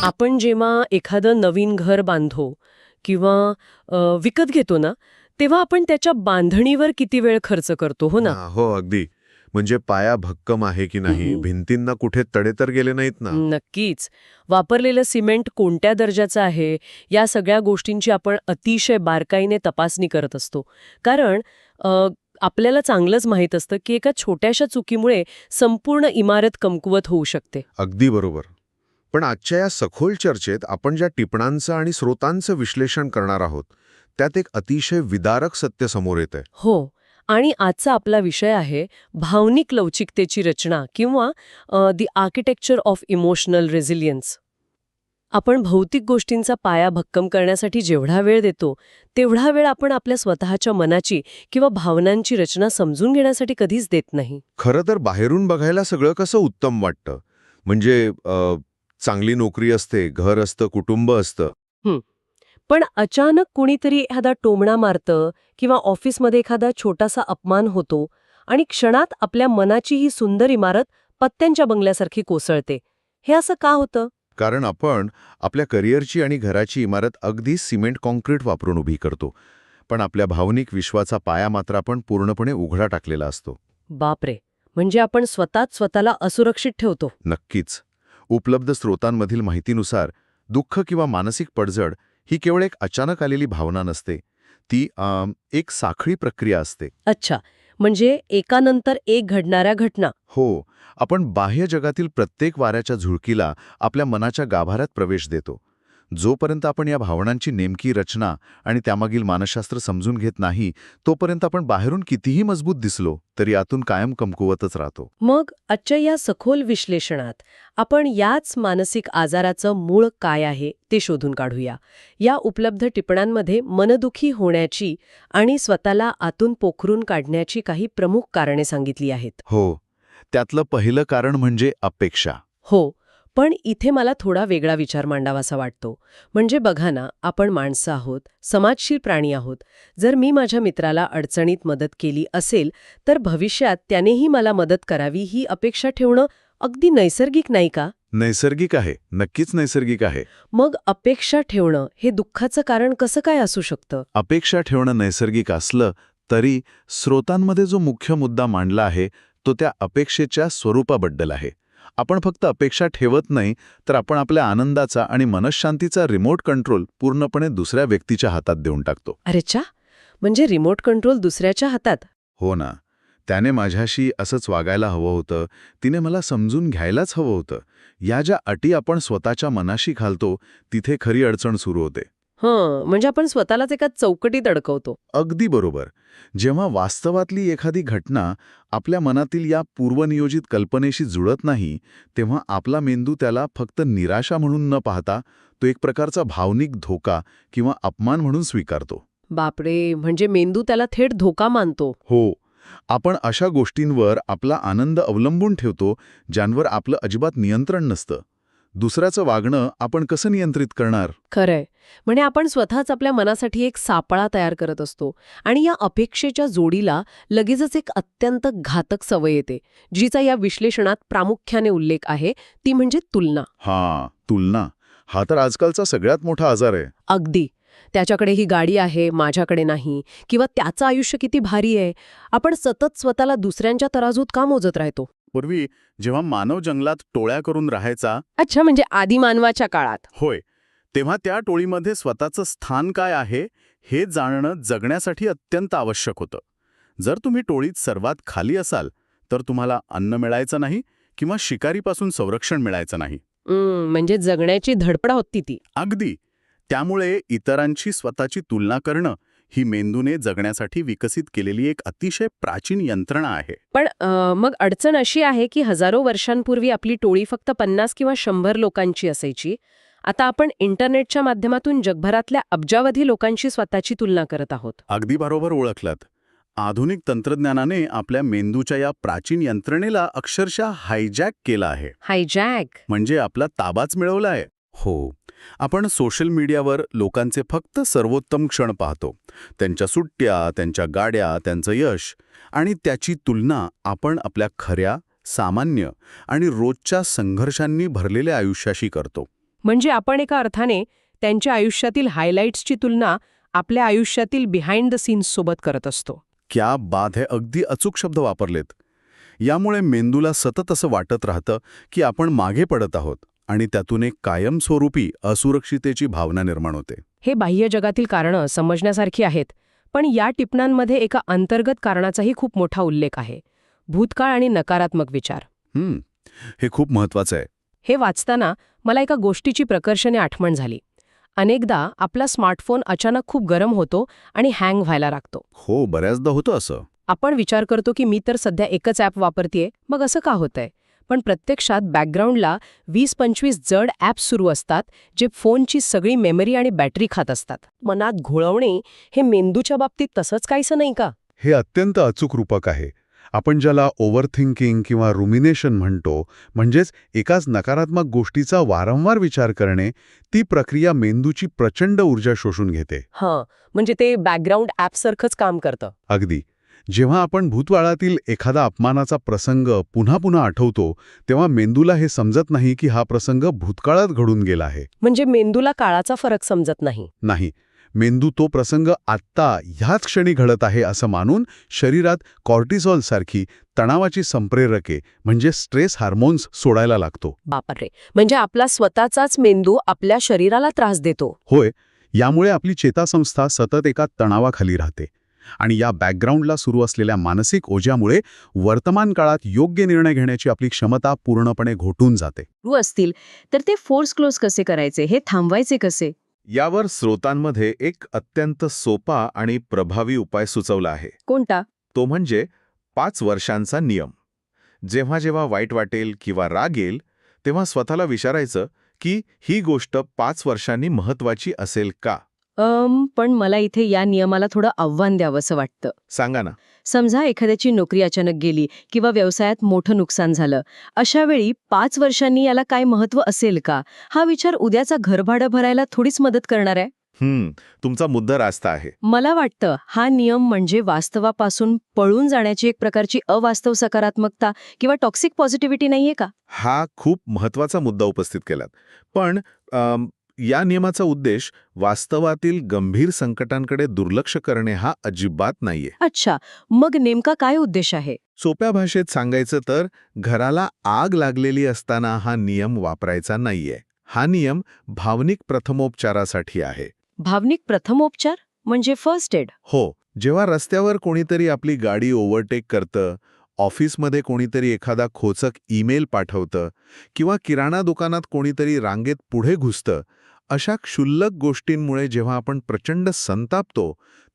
आपण जेव्हा एखादं नवीन घर बांधतो किंवा विकत घेतो ना, तेव्हा आपण त्याच्या बांधणीवर किती वेळ खर्च करतो, हो ना? हो, अगदी. म्हणजे पाया भक्कम आहे की नाही, हम्म. भिंतींना कुठे तडे तर गेले नाहीत ना. नक्कीच. वापरलेलं सिमेंट कोणत्या दर्जाचं आहे, या सगळ्या गोष्टींची आपण अतिशय बारकाईने तपासणी करत असतो. कारण आपल्याला चांगलंच माहीत असतं की एका छोट्याशा चुकीमुळे संपूर्ण इमारत कमकुवत होऊ शकते. अगदी बरोबर. पण आजच्या या सखोल चर्चेत आपण ज्या टिपणांचं आणि स्रोतांचं विश्लेषण करणार आहोत, त्यात एक अतिशय विदारक सत्य समोर येतंय. हो. आणि आजचा आपला विषय आहे भावनिक लवचिकतेची रचना किंवा दी आर्किटेक्चर ऑफ इमोशनल रेझिलियन्स. आपण भौतिक गोष्टींचा पाया भक्कम करण्यासाठी जेवढा वेळ देतो, तेवढा वेळ आपण आपल्या स्वतःच्या मनाची किंवा भावनांची रचना समजून घेण्यासाठी कधीच देत नाही. खरं तर बाहेरून बघायला सगळं कसं उत्तम वाटतं. म्हणजे चांगली नोकरी असते, घर असतं, कुटुंब असतं. पण अचानक कुणीतरी एखादा टोमणा मारतं किंवा ऑफिसमध्ये एखादा छोटासा अपमान होतो आणि क्षणात आपल्या मनाची ही सुंदर इमारत पत्त्यांच्या बंगल्यासारखी कोसळते. हे असं का होतं? कारण आपण आपल्या करिअरची आणि घराची इमारत अगदी सिमेंट कॉन्क्रीट वापरून उभी करतो. पण आपल्या भावनिक विश्वाचा पाया मात्र आपण पूर्णपणे उघडा टाकलेला असतो. बापरे, म्हणजे आपण स्वतःच स्वतःला असुरक्षित ठेवतो. नक्कीच. उपलब्ध स्रोतांमधील माहितीनुसार दुःख किंवा मानसिक पडझड ही केवळ एक अचानक आलेली भावना नसते. ती एक साखळी प्रक्रिया असते. अच्छा, म्हणजे एकानंतर एक घडणाऱ्या घटना. हो, आपण बाह्य जगातील प्रत्येक वाऱ्याच्या झुळकीला आपल्या मनाच्या गाभाऱ्यात प्रवेश देतो. जोपर्यंत आपण या भावनांची नेमकी रचना आणि त्यामागील मानसशास्त्र समजून घेत नाही, तोपर्यंत आपण बाहेरून कितीही मजबूत दिसलो तरी आतून कायम कमकुवतच राहतो. मग आजच्या या सखोल विश्लेषणात आपण याच मानसिक आजाराचं मूळ काय आहे ते शोधून काढूया. या उपलब्ध टिपणांमध्ये मनदुखी होण्याची आणि स्वतःला आतून पोखरून काढण्याची काही प्रमुख कारणे सांगितली आहेत. हो, त्यातलं पहिलं कारण म्हणजे अपेक्षा. हो, पण इथे मला थोडा वेगळा विचार मांडावासा वाटतो. म्हणजे बघा ना, आपण माणसं आहोत, समाजशील प्राणी आहोत. जर मी माझ्या मित्राला अडचणीत मदत केली असेल, तर भविष्यात त्यानेही मला मदत करावी ही अपेक्षा ठेवणं अगदी नैसर्गिक नाही का? नैसर्गिक आहे, नक्कीच नैसर्गिक आहे. मग अपेक्षा ठेवणं हे दुःखाचं कारण कसं काय असू शकतं? अपेक्षा ठेवणं नैसर्गिक असलं तरी स्रोतांमध्ये जो मुख्य मुद्दा मांडला आहे तो त्या अपेक्षेच्या स्वरूपाबद्दल आहे. आपण फक्त अपेक्षा ठेवत नाही, तर आपण आपल्या आनंदाचा आणि मनःशांतीचा रिमोट कंट्रोल पूर्णपणे दुसऱ्या व्यक्तीच्या हातात देऊन टाकतो. अरे चा, म्हणजे रिमोट कंट्रोल दुसऱ्याच्या हातात? हो ना. त्याने माझ्याशी असंच वागायला हवं होतं, तिने मला समजून घ्यायलाच हवं होतं. या ज्या अटी आपण स्वतःच्या मनाशी घालतो, तिथे खरी अडचण सुरू होते. म्हणजे आपण स्वतःलाच एका चौकटीत अडकवतो. अगदी बरोबर. जेव्हा वास्तवातली एखादी घटना आपल्या मनातील या पूर्वनियोजित कल्पनेशी जुळत नाही, तेव्हा आपला मेंदू त्याला फक्त निराशा म्हणून न पाहता तो एक प्रकारचा भावनिक धोका किंवा अपमान म्हणून स्वीकारतो. बापरे, म्हणजे मेंदू त्याला थेट धोका मानतो. हो, आपण अशा गोष्टींवर आपला आनंद अवलंबून ठेवतो, ज्यांवर आपलं अजिबात नियंत्रण नसतं. दुसऱ्याचं वागणं आपण कसं नियंत्रित करणार? खरंय. म्हणजे आपण स्वतःच आपल्या मनासाठी एक सापळा तयार करत असतो आणि या अपेक्षेच्या जोडीला लगेचच एक अत्यंत घातक सवय येते, जिचा या विश्लेषणात प्रामुख्याने उल्लेख आहे, ती म्हणजे तुलना. तुलना. हा तर आजकालचा सगळ्यात मोठा आजार आहे. अगदी. त्याच्याकडे ही गाडी आहे, माझ्याकडे नाही, किंवा त्याचं आयुष्य किती भारी आहे. आपण सतत स्वतःला दुसऱ्यांच्या तराजूत का मोजत राहतो? पूर्वी जेव्हा मानव जंगलात टोळ्या करून राहायचा, अच्छा, म्हणजे आदिमानवाच्या काळात. होय, तेव्हा त्या टोळीमध्ये स्वतःचं स्थान काय आहे हे जाणणं जगण्यासाठी अत्यंत आवश्यक होतं. जर तुम्ही टोळीत सर्वात खाली असाल तर तुम्हाला अन्न मिळायचं नाही किंवा शिकारीपासून संरक्षण मिळायचं नाही. म्हणजे जगण्याची धडपड होती ती. अगदी. त्यामुळे इतरांची स्वतःची तुलना करणं ही मेंदूने जगण्यासाठी विकसित केलेली एक अतिशय प्राचीन यंत्रणा आहे. पण मग अडचण अशी आहे की हजारो वर्षांपूर्वी आपली टोळी फक्त 50 किंवा 100 लोकांची असायची. आता आपण इंटरनेटच्या माध्यमातून जगभरातल्या अब्जावधी लोकांशी स्वतःची तुलना करत आहोत. अगदी बरोबर ओळखलात. आधुनिक तंत्रज्ञानाने आपल्या मेंदूच्या या प्राचीन यंत्रणेला अक्षरशः हायजॅक केला आहे. हायजॅक? म्हणजे आपला ताबाच मिळवला आहे. हो, आपण सोशल मीडियावर लोकांचे फक्त सर्वोत्तम क्षण पाहतो. त्यांच्या सुट्ट्या, त्यांच्या गाड्या, त्यांचं यश, आणि त्याची तुलना आपण आपल्या खऱ्या, सामान्य आणि रोजच्या संघर्षांनी भरलेल्या आयुष्याशी करतो. म्हणजे आपण एका अर्थाने त्यांच्या आयुष्यातील हायलाइट्सची तुलना आपल्या आयुष्यातील बिहाइंड द सीन्स सोबत करत असतो. क्या बात है, अगदी अचूक शब्द वापरलेत. यामुळे मेंदूला सतत असं वाटत राहतं की आपण मागे पडत आहोत आणि त्यातून एक कायमस्वरूपी असुरक्षितेची भावना निर्माण होते. हे बाह्य जगातील कारणं समजण्यासारखी आहेत, पण या टिपणांमध्ये एका अंतर्गत कारणाचाही खूप मोठा उल्लेख आहे: भूतकाळ आणि नकारात्मक विचार. हे खूप महत्वाचं आहे. हे वाचताना मला एका गोष्टीची प्रकर्षाने आठवण झाली. अनेकदा आपला स्मार्टफोन अचानक खूप गरम होतो आणि हँग व्हायला लागतो. हो, बऱ्याचदा होतं असं. आपण विचार करतो की मी तर सध्या एकच ॲप वापरतेय, मग असं का होतंय? पण प्रत्यक्षात बॅकग्राऊंडला 20-25 जड ॲप्स सुरू असतात, जे फोनची सगळी मेमरी आणि बॅटरी खात असतात. मनात घोळवणे हे मेंदूच्या बाबतीत तसंच काहीसं नाही का? हे अत्यंत अचूक रूपक आहे. आपण ज्याला ओव्हरथिंकिंग किंवा रुमिनेशन म्हणतो, म्हणजेच एकाच नकारात्मक गोष्टीचा वारंवार विचार करणे, ती प्रक्रिया मेंदूची प्रचंड ऊर्जा शोषून घेते. हां, म्हणजे ते बॅकग्राऊंड ॲपसारखंच काम करतं. अगदी. जेव्हा आपण भूतकाळातील एखादा अपमानाचा प्रसंग पुन्हा पुन्हा आठवतो, तेव्हा मेंदूला हे समजत नाही की हा प्रसंग भूतकाळात घडून गेला आहे. म्हणजे मेंदूला काळाचा फरक समजत नाही. नाही. मेंदू तो प्रसंग आत्ता ह्याच क्षणी घडत आहे असं मानून शरीरात कॉर्टिसॉल सारखी तणावाची संप्रेरके म्हणजे स्ट्रेस हार्मोन्स सोडायला लागतो. बापरे, म्हणजे आपला स्वतःचाच मेंदू आपल्या शरीराला त्रास देतो. होय. यामुळे आपली चेतासंस्था सतत एका तणावाखाली राहते आणि या बॅकग्राऊंडला सुरू असलेल्या मानसिक ओझ्यामुळे वर्तमान काळात योग्य निर्णय घेण्याची आपली क्षमता पूर्णपणे घोटून जाते. असतील तर ते फोर्स क्लोज कसे करायचे, हे थांबवायचे कसे? यावर स्रोतांमध्ये एक अत्यंत सोपा आणि प्रभावी उपाय सुचवला आहे. कोणता? तो म्हणजे 5 वर्षांचा नियम. जेव्हा जेव्हा वाईट वाटेल किंवा राग येईल, तेव्हा स्वतःला विचारायचं की ही गोष्ट 5 वर्षांनी महत्वाची असेल का? पण मला इथे या नियमाला थोडं आव्हान द्यावंसं वाटतं. सांगा ना. समजा एखाद्याची नोकरी अचानक गेली किंवा व्यवसायात मोठं नुकसान झालं. अशा वेळी 5 वर्षांनी याला काय महत्त्व असेल का? हा विचार उद्याचा घरभाडं भरायला थोडीच मदत करणार आहे. तुमचा मुद्दा रास्त आहे. मला वाटतं हा नियम म्हणजे वास्तवापासून पळून जाण्याची एक प्रकारची अवास्तव सकारात्मकता किंवा टॉक्सिक पॉझिटिव्हिटी नाहीये का? हा खूप महत्वाचा मुद्दा उपस्थित केलात. पण या नियमाचा उद्देश वास्तवातील गंभीर संकटांकडे दुर्लक्ष करणे हा अजिबात नाहीये. अच्छा, मग नेमका काय उद्देश आहे? सोप्या भाषेत सांगायचं तर घराला आग लागलेली असताना हा नियम वापरायचा नाहीये. हा नियम भावनिक प्रथमोपचारासाठी आहे. भावनिक प्रथमोपचार म्हणजे फर्स्ट एड? हो. जेव्हा रस्त्यावर कोणीतरी आपली गाडी ओव्हरटेक करतं, ऑफिसमध्ये कोणीतरी एखादा खोचक ईमेल पाठवतं किंवा किराणा दुकानात कोणीतरी रांगेत पुढे घुसतं, अशा क्षुल्लक गोष्टींमुळे जेव्हा आपण प्रचंड संतापतो,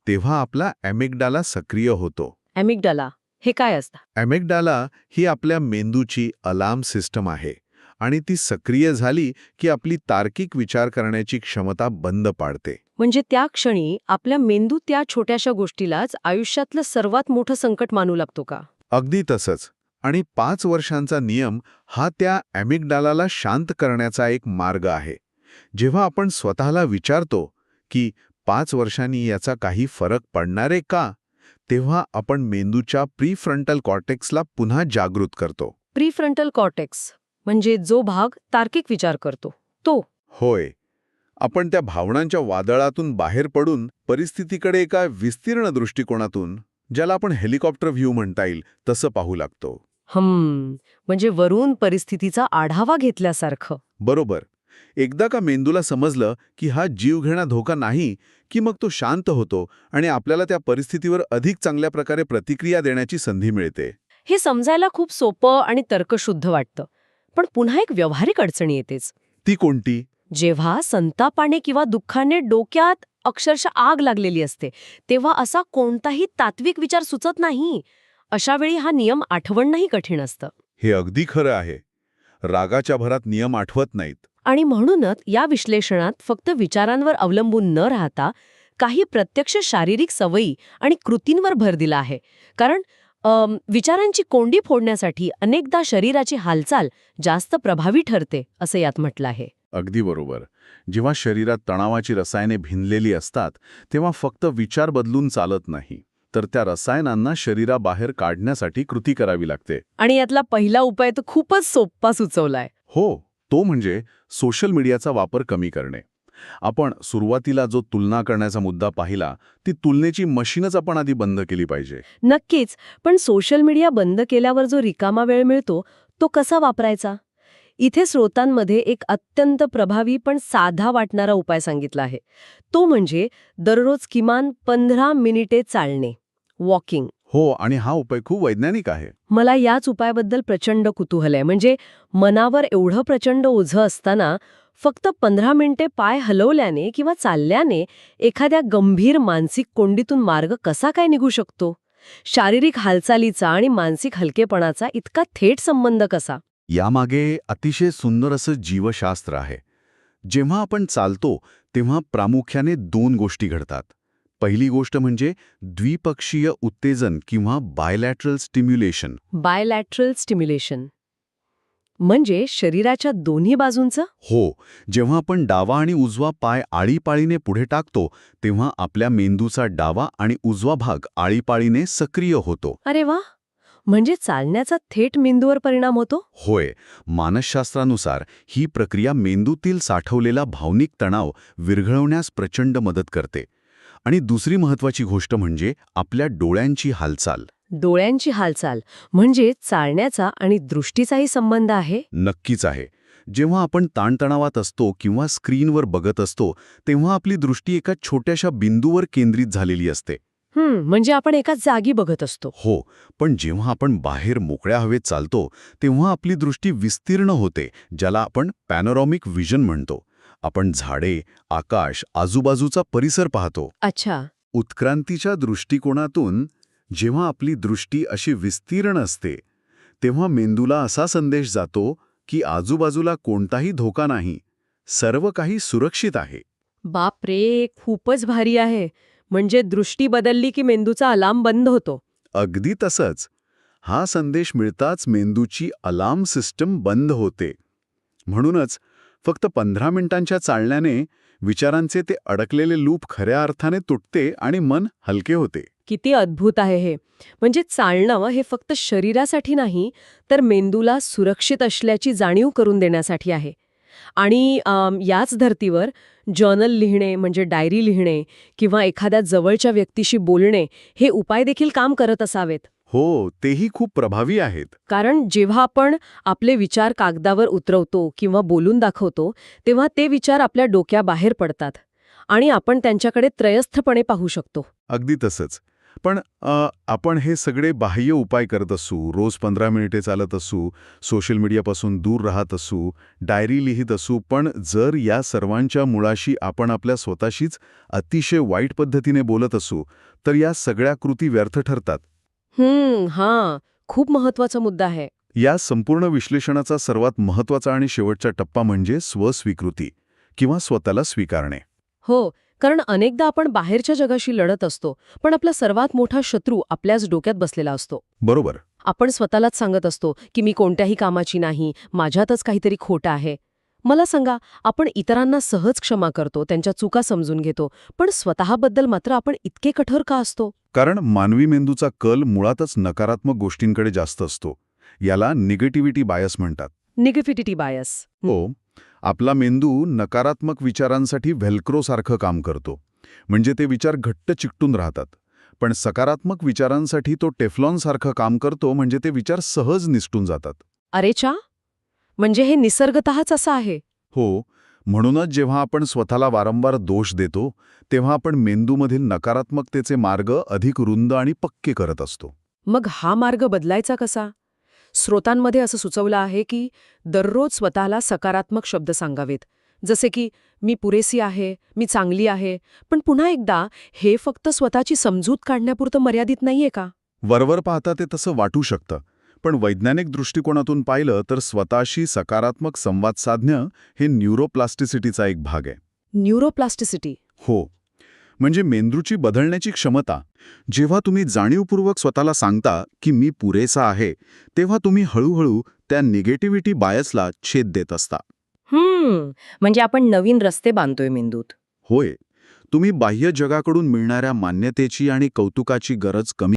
तेव्हा आपला ॲमिग्डाला सक्रिय होतो. ॲमिग्डाला हे काय असतं? ॲमिग्डाला ही आपल्या मेंदूची अलार्म सिस्टम आहे आणि ती सक्रिय झाली की आपली तार्किक विचार करण्याची क्षमता बंद पाडते. म्हणजे त्या क्षणी आपल्या मेंदू त्या छोट्याशा गोष्टीलाच आयुष्यातलं सर्वात मोठं संकट मानू लागतो का? अगदी तसंच. आणि 5 वर्षांचा नियम हा त्या ॲमिग्डालाला शांत करण्याचा एक मार्ग आहे. जेव्हा आपण स्वतःला विचारतो की 5 वर्षांनी याचा काही फरक पडणार आहे का, तेव्हा आपण मेंदूच्या प्रीफ्रंटल कॉर्टेक्सला पुन्हा जागृत करतो. प्रीफ्रंटल कॉर्टेक्स म्हणजे जो भाग तार्किक विचार करतो तो? होय. आपण त्या भावनांच्या वादळातून बाहेर पडून परिस्थितीकडे एका विस्तीर्ण दृष्टिकोनातून, ज्याला आपण हेलिकॉप्टर व्ह्यू म्हणता येईल, तसं पाहू लागतो. म्हणजे वरून परिस्थितीचा आढावा घेतल्यासारखं. बरोबर. एकदा का मेंदूला समजलं की हा जीवघेणा धोका नाही, की मग तो शांत होतो आणि आपल्याला त्या परिस्थितीवर अधिक चांगल्या प्रकारे प्रतिक्रिया देण्याची संधी मिळते. हे समजायला खूप सोपं आणि तर्कशुद्ध वाटतं. पण पुन्हा एक व्यावहारिक अडचणी येतेच. ती कोणती? जेव्हा संतापाने किंवा दुःखाने डोक्यात अक्षरशः आग लागलेली असते, तेव्हा असा कोणताही तात्विक विचार सुचत नाही. अशा वेळी हा नियम आठवणंही कठीण असतं. हे अगदी खरं आहे. रागाच्या भरात नियम आठवत नाहीत. आणि म्हणूनच या विश्लेषणात फक्त विचारांवर अवलंबून न राहता काही प्रत्यक्ष शारीरिक सवयी आणि कृतींवर भर दिला आहे. कारण विचारांची कोंडी फोडण्यासाठी अनेकदा शरीराची हालचाल जास्त प्रभावी ठरते, असं यात म्हटलं आहे. अगदी बरोबर. जेव्हा शरीरात तणावाची रसायने भिनलेली असतात, तेव्हा फक्त विचार बदलून चालत नाही, तर त्या रसायनांना शरीराबाहेर काढण्यासाठी कृती करावी लागते. आणि यातला पहिला उपाय तर खूपच सोपा सुचवलाय. हो, तो म्हणजे सोशल मीडियाचा वापर कमी करणे. आपण सुरुवातीला जो तुलना करण्याचा मुद्दा पाहिला, ती तुलनेची मशीनच आपण आधी बंद केली पाहिजे. नक्कीच, पण सोशल मीडिया बंद केल्यावर जो रिकामा वेळ मिळतो तो कसा वापरायचा? इथे स्रोतांमध्ये एक अत्यंत प्रभावी पण साधा वाटणारा उपाय सांगितला आहे. तो म्हणजे दररोज किमान 15 मिनिटे चालणे, वॉकिंग. हो, आणि हा उपाय खूप वैज्ञानिक आहे. मला याच उपायाबद्दल प्रचंड कुतूहल आहे. म्हणजे मनावर एवढं प्रचंड ओझं असताना फक्त 15 मिनिटे पाय हलवल्याने किंवा चालल्याने एखाद्या गंभीर मानसिक कोंडीतून मार्ग कसा काय निघू शकतो? शारीरिक हालचालीचा आणि मानसिक हलकेपणाचा इतका थेट संबंध कसा? यामागे अतिशय सुंदर असं जीवशास्त्र आहे. जेव्हा आपण चालतो तेव्हा प्रामुख्याने 2 गोष्टी घडतात. पहिली गोष्ट म्हणजे द्विपक्षीय उत्तेजन किंवा बायलॅटरल स्टिम्युलेशन. बायलॅटरल स्टिम्युलेशन म्हणजे शरीराच्या दोन्ही बाजूंचं? हो, जेव्हा आपण डावा आणि उजवा पाय आळीपाळीने पुढे टाकतो तेव्हा आपल्या मेंदूचा डावा आणि उजवा भाग आळीपाळीने सक्रिय होतो. अरे वा, म्हणजे चालण्याचा थेट मेंदूवर परिणाम होतो? होय, मानसशास्त्रानुसार ही प्रक्रिया मेंदूतील साठवलेला भावनिक तणाव विरघळवण्यास प्रचंड मदत करते. आणि दुसरी महत्वाची गोष्ट म्हणजे आपल्या डोळ्यांची हालचाल. डोळ्यांची हालचाल म्हणजे चालण्याचा आणि दृष्टीचाही संबंध आहे? नक्कीच आहे. जेव्हा आपण ताणतणावात असतो किंवा स्क्रीनवर बघत असतो तेव्हा आपली दृष्टी एका छोट्याशा बिंदूवर केंद्रित झालेली असते. म्हणजे आपण एका जागी बघत असतो. हो, पण जेव्हा आपण बाहेर मोकळ्या हवेत चालतो तेव्हा आपली दृष्टी विस्तीर्ण होते, ज्याला आपण पॅनोरॉमिक व्हिजन म्हणतो. आपण झाडे, आकाश, आजूबाजूचा परिसर पाहतो. अच्छा. उत्क्रांतीच्या दृष्टिकोनातून जेव्हा आपली दृष्टी अशी विस्तीर्ण असते तेव्हा मेंदूला असा संदेश जातो की आजूबाजूला कोणताही धोका नाही, सर्व काही सुरक्षित आहे. बाप रे, खूपच भारी आहे. म्हणजे दृष्टी बदलली की मेंदूचा अलार्म बंद होतो. अगदी तसंच. हा संदेश मिळताच मेंदूची अलार्म सिस्टम बंद होते. म्हणूनच फक्त 15 मिनिटांच्या चालण्याने विचारांचे ते अडकलेले लूप खऱ्या अर्थाने तुटते आणि मन हलके होते. किती अद्भुत आहे हे. म्हणजे चालणं हे फक्त शरीरासाठी नाही, तर मेंदूला सुरक्षित असल्याची जाणीव करून देण्यासाठी आहे. आणि याच धर्तीवर जर्नल लिहिणे म्हणजे डायरी लिहिणे किंवा एखाद्या जवळच्या व्यक्तीशी बोलणे हे उपाय देखील काम करत असावेत. हो, तेही खूप प्रभावी आहेत. कारण जेव्हा आपण आपले विचार कागदावर उतरवतो किंवा बोलून दाखवतो तेव्हा ते विचार आपल्या डोक्याबाहेर पडतात आणि आपण त्यांच्याकडे त्रयस्थपणे पाहू शकतो. अगदी तसंच. पण आपण हे सगळे बाह्य उपाय करत असू, रोज 15 मिनिटे चालत असू, सोशल मीडियापासून दूर राहत असू, डायरी लिहित असू, पण जर या सर्वांच्या मुळाशी आपण आपल्या स्वतःशीच अतिशय वाईट पद्धतीने बोलत असू, तर या सगळ्या कृती व्यर्थ ठरतात. हां, खूप महत्वाचा मुद्दा आहे. या संपूर्ण विश्लेषणाचा सर्वात महत्त्वाचा आणि शेवटचा टप्पा म्हणजे स्वस्वीकृती किंवा स्वतःला स्वीकारणे. हो, कारण अनेकदा आपण बाहेरच्या जगाशी लढत असतो, पण आपला सर्वात मोठा शत्रू आपल्याच डोक्यात बसलेला असतो. बरोबर. आपण स्वतःलाच सांगत असतो की मी कोणत्याही कामाची नाही, माझ्यातच काहीतरी खोटं आहे. मला सांगा, आपण इतरांना सहज क्षमा करतो, त्यांच्या चुका समजून घेतो, पण स्वतःबद्दल मात्र आपण इतके कठोर का असतो? कारण मानवी मेंदूचा कल मुळातच नकारात्मक गोष्टींकडे जास्त असतो. याला निगेटिव्हिटी बायस म्हणतात. Negativity bias. हो, आपला मेंदू नकारात्मक विचारांसाठी व्हेल्क्रोसारखं काम करतो. म्हणजे ते विचार घट्ट चिकटून राहतात. पण सकारात्मक विचारांसाठी तो टेफ्लॉनसारखं काम करतो, म्हणजे ते विचार सहज निसटून जातात. अरेच्या, म्हणजे हे निसर्गतःच असं आहे. हो, म्हणूनच जेव्हा आपण स्वतःला वारंवार दोष देतो तेव्हा आपण मेंदूमधील नकारात्मकतेचे मार्ग अधिक रुंद आणि पक्के करत असतो. मग हा मार्ग बदलायचा कसा? स्रोतांमध्ये असं सुचवलं आहे की दररोज स्वतःला सकारात्मक शब्द सांगावेत. जसे की मी पुरेसी आहे, मी चांगली आहे. पण पुन्हा एकदा, हे फक्त स्वतःची समजूत काढण्यापुरतं मर्यादित नाहीये का? वरवर पाहता ते तसं वाटू शकतं, पण वैज्ञानिक दृष्टिकोनातून पाहिलं तर स्वतःशी सकारात्मक संवाद साधणं हे न्यूरोप्लास्टिसिटीचा एक भाग आहे. न्यूरोप्लास्टिसिटी. हो, म्हणजे मेंदूची बदलण्याची क्षमता. जेव्हा तुम्ही जाणीवपूर्वक स्वतःला सांगता की मी पुरेसा आहे, तेव्हा तुम्ही हळूहळू त्या निगेटिव्हिटी बायसला छेद देत असता. म्हणजे आपण नवीन रस्ते बांधतोय मेंदूत. होय, तुम्ही बाह्य जगाकडून मिळणाऱ्या मान्यतेची आणि कौतुकाची गरज कमी